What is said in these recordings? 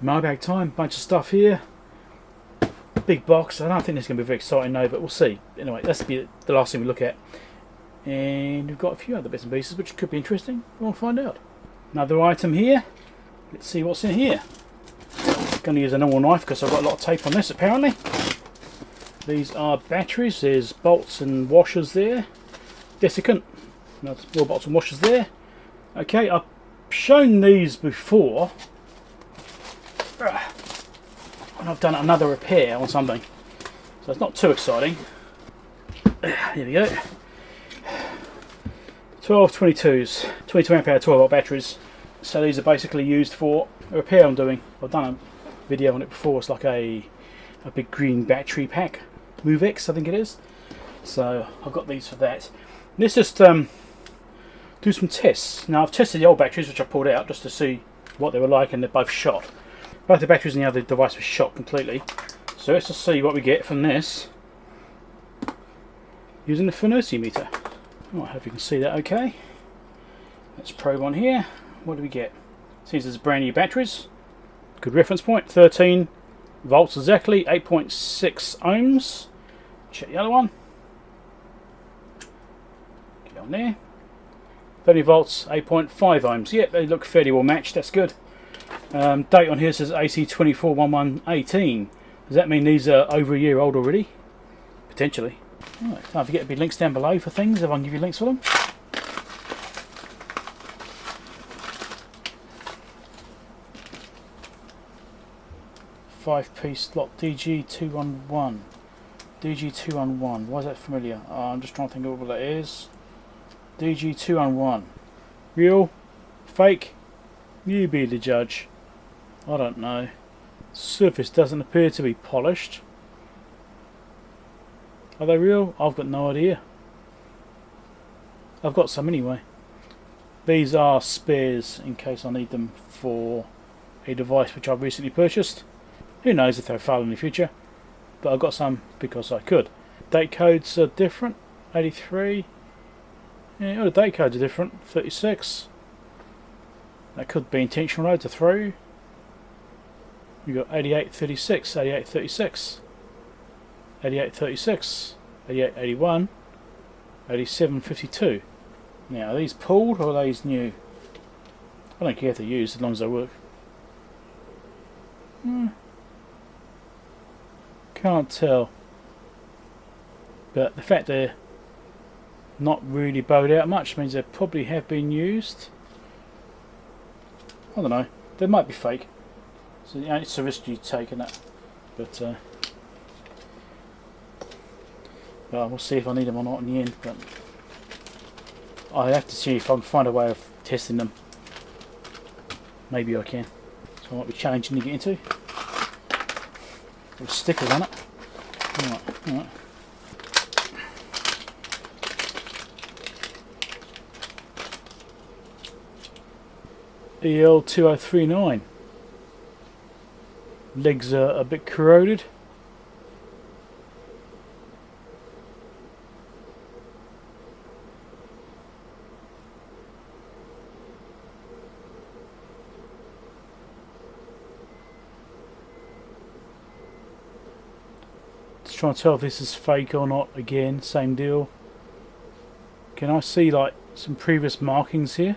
Mailbag time, bunch of stuff here. Big box. I don't think it's going to be very exciting though, but we'll see. Anyway, that's be the last thing we look at. And we've got a few other bits and pieces which could be interesting. We'll find out. Another item here. Let's see what's in here. I'm going to use a normal knife because I've got a lot of tape on this apparently. These are batteries. There's bolts and washers there. Desiccant. More bolts and washers there. Okay, I've shown these before when I've done another repair on something, so it's not too exciting. Here we go. 1222s, 22 ampere 12 volt batteries. So these are basically used for a repair I'm doing. I've done a video on it before. It's like a big green battery pack, MoveX I think it is. So I've got these for that. Let's just do some tests. Now I've tested the old batteries which I pulled out just to see what they were like, and they're both shot. Both the batteries and the other device were shot completely. So let's just see what we get from this using the phonometer. I hope you can see that okay. Let's probe on here. What do we get? Seems there's brand new batteries. Good reference point, 13 volts exactly, 8.6 ohms. Check the other one. Get on there. 30 volts, 8.5 ohms. Yep, they look fairly well matched, that's good. Date on here says AC241118. Does that mean these are over a year old already? Potentially. Right, don't forget to be links down below for things, if I can give you links for them. Five-piece lot DG211. DG211. Why is that familiar? I'm just trying to think of what that is. DG211. Real? Fake? You be the judge. I don't know. Surface doesn't appear to be polished. Are they real? I've got no idea. I've got some anyway. These are spares in case I need them for a device which I've recently purchased. Who knows if they'll fail in the future, but I've got some because I could. Date codes are different. 83. Yeah, all the date codes are different. 36. That could be intentional though to throw. You've got 8836, 8836, 8836, 8881, 8752. Now are these pulled or are these new? I don't care if they're used as long as they work. Can't tell. But the fact they're not really bowed out much means they probably have been used. I don't know. They might be fake. So it's a risk you take in that. But well, we'll see if I need them or not in the end. But I have to see if I can find a way of testing them. Maybe I can. So I might be challenging to get into. With stickers on it. Alright. EL2039. Legs are a bit corroded. Just trying to tell if this is fake or not. Again, same deal. Can I see like some previous markings here?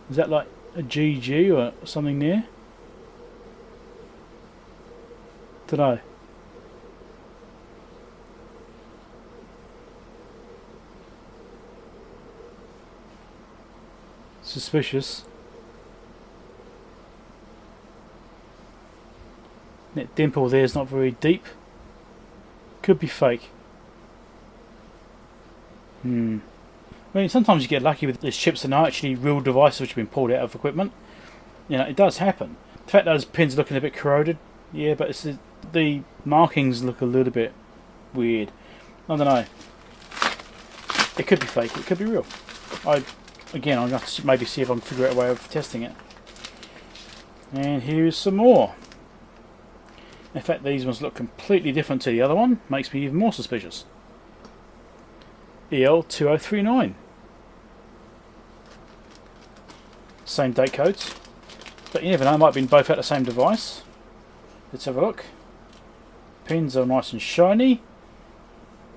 Is that like a GG or something there? Dunno. Suspicious. That dimple there is not very deep. Could be fake. I mean, sometimes you get lucky with these chips that are actually real devices which have been pulled out of equipment. You know, it does happen. The fact that those pins are looking a bit corroded, yeah, but it's the markings look a little bit weird. I don't know. It could be fake. It could be real. I'll have to maybe see if I can figure out a way of testing it. And here's some more. In fact, these ones look completely different to the other one. Makes me even more suspicious. EL2039. Same date codes. But you never know, might have been both at the same device. Let's have a look. Pins are nice and shiny.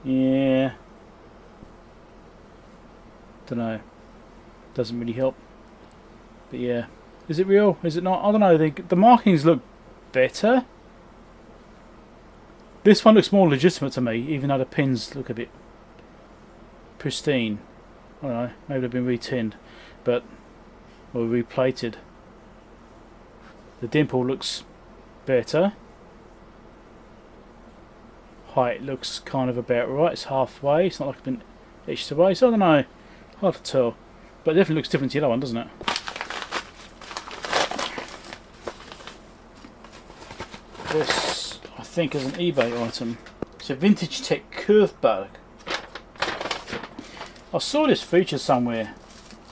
Yeah. Don't know. Doesn't really help. But yeah. Is it real? Is it not? I don't know. The markings look better. This one looks more legitimate to me, even though the pins look a bit pristine. I don't know. Maybe they've been retinned. But, or replated. The dimple looks better. Height looks kind of about right. It's halfway. It's not like it's been etched away. So I don't know. Hard to tell. But it definitely looks different to the other one, doesn't it? This, I think, is an eBay item. It's a VintageTEK Curvebug. I saw this featured somewhere.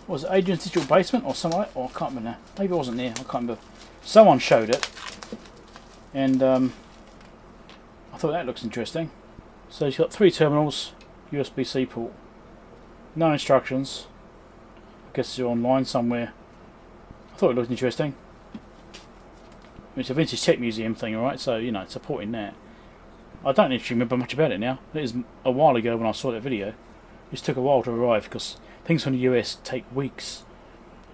Was it Adrian's Digital Basement or something like that? Or I can't remember now. Maybe it wasn't there. I can't remember. Someone showed it. And I thought that looks interesting. So it's got 3 terminals, USB-C port. No instructions. I guess it's online somewhere. I thought it looked interesting. It's a VintageTEK museum thing, alright, so you know, it's supporting that. I don't actually remember much about it now. It was a while ago when I saw that video. It just took a while to arrive because things from the US take weeks.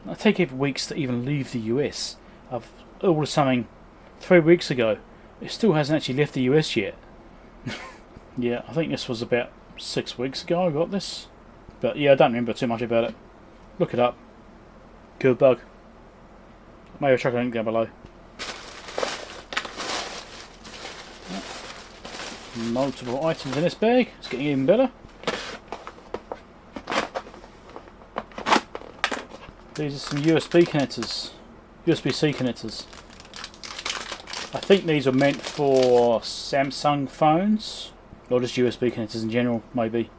They take even weeks to even leave the US. I've ordered something 3 weeks ago. It still hasn't actually left the US yet. Yeah, I think this was about 6 weeks ago I got this. But yeah, I don't remember too much about it. Look it up. Curvebug. Maybe I'll chuck a link down below. Multiple items in this bag. It's getting even better. These are some USB connectors. USB-C connectors. I think these are meant for Samsung phones. Or just USB connectors in general, maybe.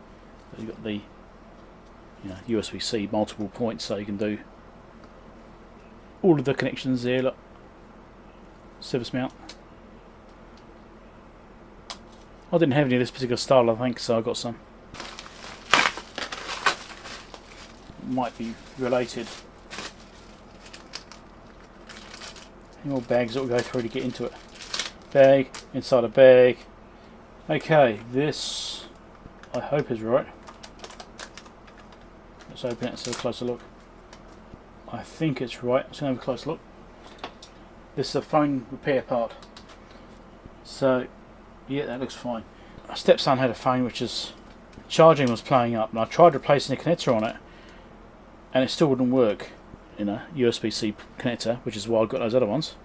You've got the USB-C multiple points, so you can do all of the connections there. Look. Surface mount. I didn't have any of this particular style, I think, so I got some. Might be related. Any more bags that will go through to get into it. Bag, inside a bag. Okay, this I hope is right. Let's open it and have a closer look. I think it's right. Let's have a closer look. This is a phone repair part. So yeah, that looks fine. My stepson had a phone which is charging was playing up, and I tried replacing the connector on it, and it still wouldn't work. You know, USB-C connector, which is why I got those other ones.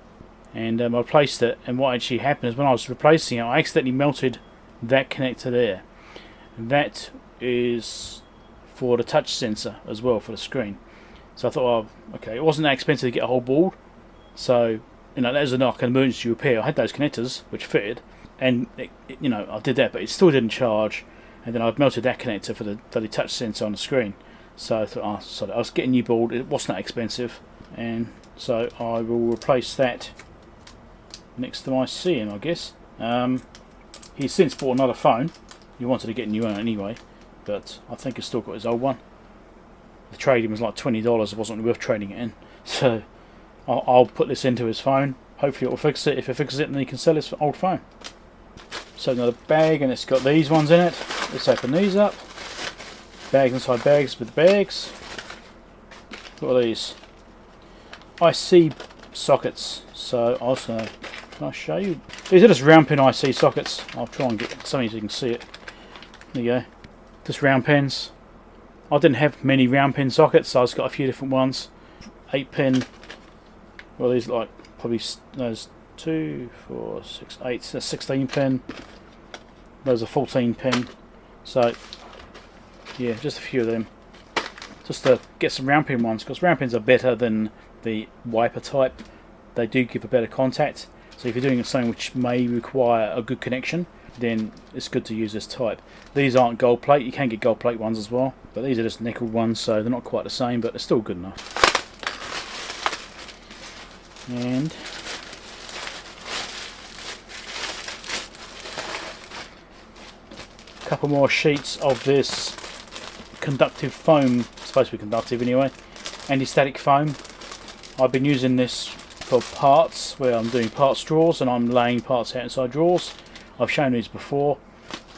And I replaced it, and what actually happened is when I was replacing it, I accidentally melted that connector there. And that is for the touch sensor as well for the screen. So I thought, oh, okay, it wasn't that expensive to get a whole board, so you know that was like an emergency repair. I had those connectors which fitted. And you know, I did that, but it still didn't charge. And then I melted that connector for the touch sensor on the screen. So I thought, oh, sorry, I was getting a new board. It wasn't that expensive, and so I will replace that next time I see him, I guess. He's since bought another phone. He wanted to get a new one anyway, but I think he's still got his old one. The trading was like $20. It wasn't worth trading it in. So I'll put this into his phone. Hopefully it will fix it. If it fixes it, then he can sell his old phone. So another bag, and it's got these ones in it. Let's open these up. Bags inside bags with bags. What are these? IC sockets. So also, can I show you? These are just round pin IC sockets. I'll try and get something so you can see it. There you go. Just round pins. I didn't have many round pin sockets, so I've got a few different ones. 8 pin. Well, these like probably those 2, 4, 6, 8. That's 16 pin. Those are 14 pin. So yeah, just a few of them. Just to get some round pin ones, because round pins are better than the wiper type. They do give a better contact. So if you're doing something which may require a good connection, then it's good to use this type. These aren't gold plate. You can get gold plate ones as well, but these are just nickel ones, so they're not quite the same, but they're still good enough. And a couple more sheets of this conductive foam. It's supposed to be conductive anyway. Antistatic foam. I've been using this for parts, where I'm doing parts drawers and I'm laying parts out inside drawers. I've shown these before.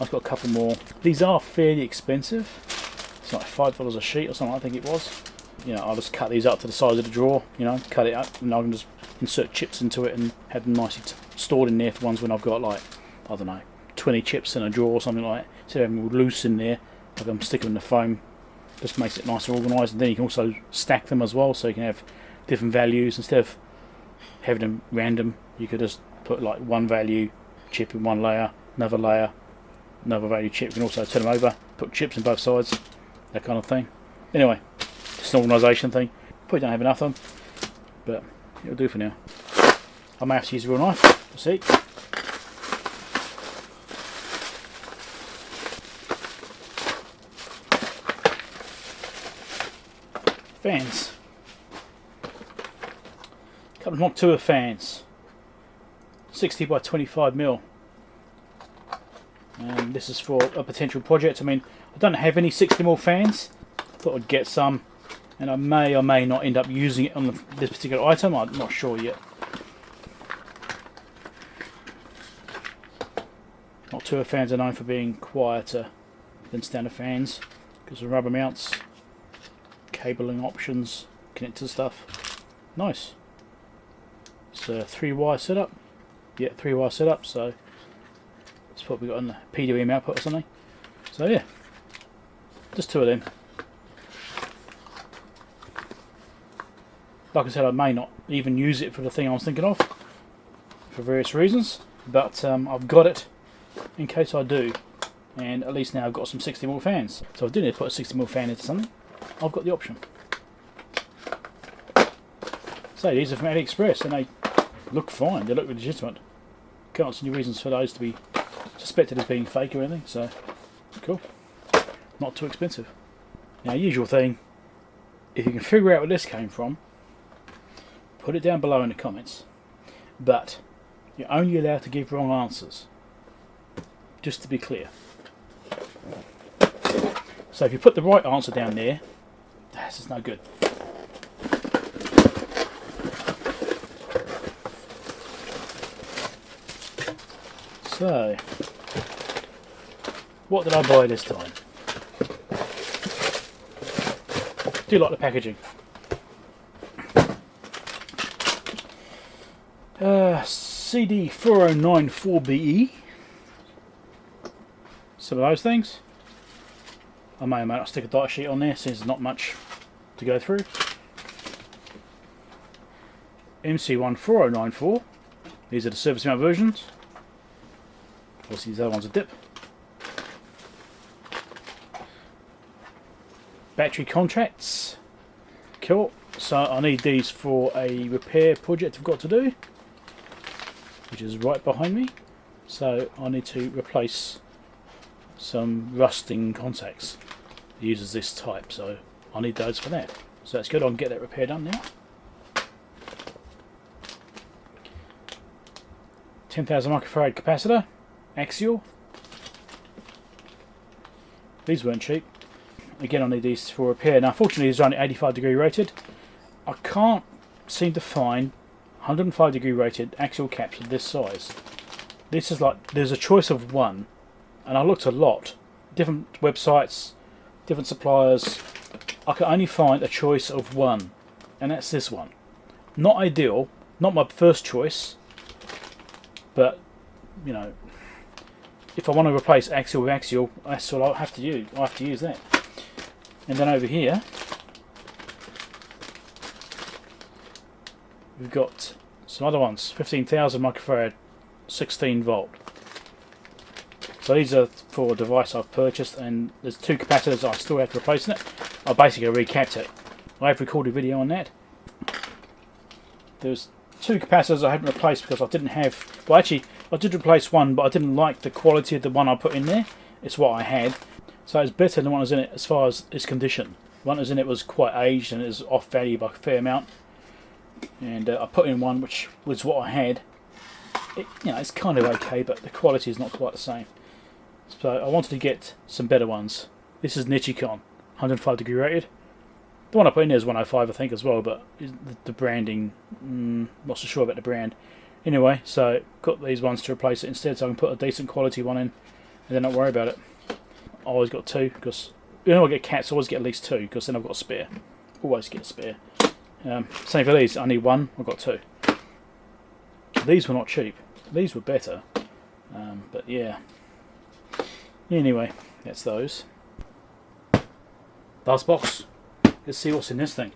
I've got a couple more. These are fairly expensive. It's like $5 a sheet or something, I think it was. You know, I'll just cut these up to the size of the drawer, you know, cut it up, and I can just insert chips into it and have them nicely stored in there for ones when I've got, like, I don't know, 20 chips in a drawer or something like that. Instead of having them loose in there, I can stick them in the foam. Just makes it nice and organised, and then you can also stack them as well, so you can have different values. Instead of having them random, you could just put like one value chip in one layer, another value chip. You can also turn them over, put chips in both sides, that kind of thing. Anyway, it's an organisation thing. Probably don't have enough of them, but it'll do for now. I may have to use a real knife. We'll see. Fans. A couple of Noctua fans. 60 by 25mm. And this is for a potential project. I mean, I don't have any 60mm fans. I thought I'd get some, and I may or may not end up using it on this particular item. I'm not sure yet. Noctua fans are known for being quieter than standard fans because of rubber mounts, cabling options, connector stuff. Nice. It's a 3-wire setup. Yeah, 3-wire setup. So that's what we got on the PWM output or something. So yeah, just two of them. Like I said, I may not even use it for the thing I was thinking of for various reasons, but I've got it in case I do, and at least now I've got some 60mm fans. So if I do need to put a 60mm fan into something, I've got the option. So these are from AliExpress and they look fine, they look legitimate. Can't see any reasons for those to be suspected as being fake or anything, so cool. Not too expensive. Now, usual thing, if you can figure out where this came from, put it down below in the comments. But you're only allowed to give wrong answers, just to be clear. So if you put the right answer down there, this is no good. So, what did I buy this time? Do like the packaging. CD4094BE. Some of those things. I may or may not stick a data sheet on there since there's not much to go through. MC14094. These are the surface mount versions. Obviously these other ones are dip. Battery contracts. Cool. So I need these for a repair project I've got to do, which is right behind me. So I need to replace some rusting contacts. It uses this type, so I need those for that. So that's good. I can get that repair done now. 10,000 microfarad capacitor, axial. These weren't cheap. Again, I need these for repair. Now, fortunately, these are only 85° rated. I can't seem to find 105° rated axial caps of this size. This is like, there's a choice of one, and I looked a lot, different websites, different suppliers. I could only find a choice of one, and that's this one. Not ideal, not my first choice, but you know, if I want to replace axial with axial, that's what I'll have to use. I have to use that. And then over here, we've got some other ones, 15,000 microfarad, 16 volt. So these are for a device I've purchased, and there's two capacitors I still have to replace in it. I basically recapped it. I have recorded a video on that. There's two capacitors I hadn't replaced because I didn't have, well actually I did replace one, but I didn't like the quality of the one I put in there. It's what I had. So it's better than the one that was in it as far as its condition. The one that was in it was quite aged and it was off value by a fair amount. And I put in one which was what I had. It, you know, it's kind of okay, but the quality is not quite the same. So I wanted to get some better ones. This is Nichicon, 105° rated. The one I put in there is 105, I think, as well, but the branding, not so sure about the brand. Anyway, so got these ones to replace it instead, so I can put a decent quality one in and then not worry about it. I always got two, because whenever I get cats, I always get at least two, because then I've got a spare. Always get a spare. Same for these, I need one, I've got two. These were not cheap. These were better. But yeah. Anyway, that's those. Last box. Let's see what's in this thing.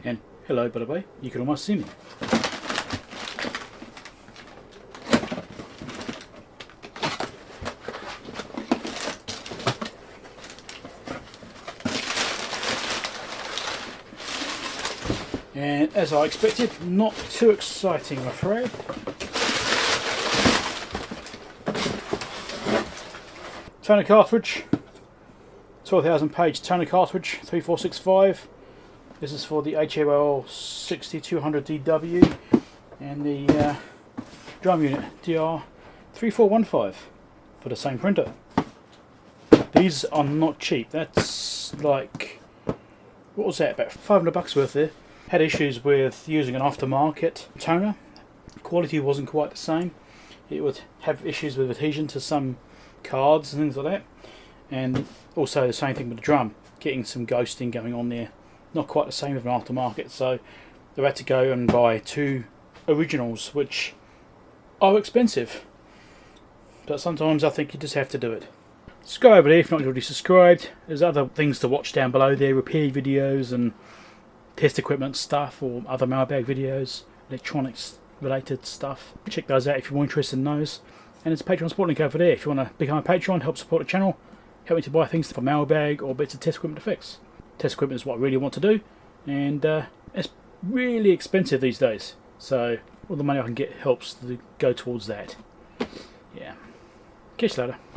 And hello, by the way, you can almost see me. And as I expected, not too exciting, I'm afraid. Toner cartridge, 12,000 page toner cartridge, 3465. This is for the HOL 6200DW and the drum unit DR3415 for the same printer. These are not cheap. That's like, what was that, about $500 worth there. Had issues with using an aftermarket toner. Quality wasn't quite the same. It would have issues with adhesion to some cards and things like that. And also the same thing with the drum. Getting some ghosting going on there. Not quite the same with an aftermarket. So they had to go and buy two originals, which are expensive. But sometimes I think you just have to do it. Just go over there if you're not already subscribed. There's other things to watch down below there. Repair videos and test equipment stuff, or other mailbag videos, electronics related stuff. Check those out if you're more interested in those. And there's a Patreon support link over there if you want to become a Patreon, help support the channel, help me to buy things for mailbag or bits of test equipment to fix. Test equipment is what I really want to do, and it's really expensive these days, so all the money I can get helps to go towards that. Yeah. Catch you later.